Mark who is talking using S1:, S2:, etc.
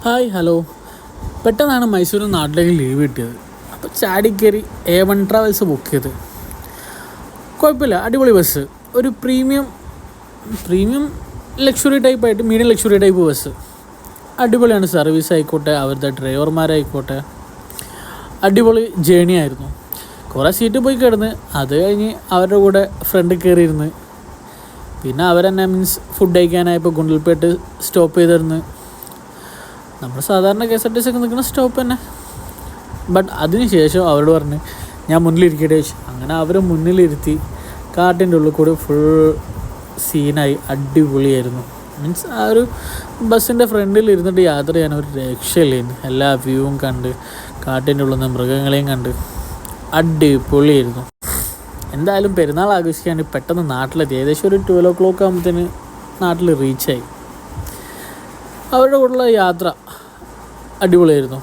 S1: Hi hello. പെട്ടെന്നാണ് മൈസൂരിൽ നിന്ന് നാട്ടിലേക്ക് ലീവ് കിട്ടിയത്. അപ്പോൾ ചാടിക്കയറി A1 ട്രാവൽസ് ബുക്ക് ചെയ്ത്. കുഴപ്പമില്ല, അടിപൊളി ബസ്. ഒരു പ്രീമിയം ലക്ഷറി ടൈപ്പായിട്ട് മീഡിയം ലക്ഷറി ടൈപ്പ് ബസ്. അടിപൊളിയാണ്. സർവീസ് ആയിക്കോട്ടെ, അവരുടെ ഡ്രൈവർമാരായിക്കോട്ടെ, അടിപൊളി ജേണി ആയിരുന്നു. കുറേ സീറ്റ് പോയി കിടന്ന്, അത് കഴിഞ്ഞ് അവരുടെ കൂടെ ഫ്രണ്ട് കയറിയിരുന്ന്, പിന്നെ അവരെന്നെ ഫുഡ് കഴിക്കാനായപ്പോൾ ഗുണ്ടൽപേട്ട് സ്റ്റോപ്പ് ചെയ്തിരുന്ന്. നമ്മൾ സാധാരണ KSRTC ഒക്കെ നിൽക്കുന്ന സ്റ്റോപ്പ് തന്നെ. ബട്ട് അതിന് ശേഷം അവരോട് പറഞ്ഞ് ഞാൻ മുന്നിലിരിക്കട്ടെ വെച്ചു. അങ്ങനെ അവർ മുന്നിലിരുത്തി കാട്ടിൻ്റെ ഉള്ളിൽ കൂടി ഫുൾ സീനായി. അടിപൊളിയായിരുന്നു. ആ ഒരു ബസ്സിൻ്റെ ഫ്രണ്ടിൽ ഇരുന്നിട്ട് യാത്ര ചെയ്യാൻ ഒരു രക്ഷയില്ലായിരുന്നു. എല്ലാ വ്യൂവും കണ്ട്, കാട്ടിൻ്റെ ഉള്ളിൽ നിന്ന് മൃഗങ്ങളെയും കണ്ട് അടിപൊളിയായിരുന്നു. എന്തായാലും പെരുന്നാൾ ആഘോഷിക്കാൻ പെട്ടെന്ന് നാട്ടിലെത്തി. ഏകദേശം ഒരു 12 o'clock ആകുമ്പോഴത്തേന് നാട്ടിൽ റീച്ചായി. അവരുടെ കൂടെയുള്ള യാത്ര അടിപൊളിയായിരുന്നു.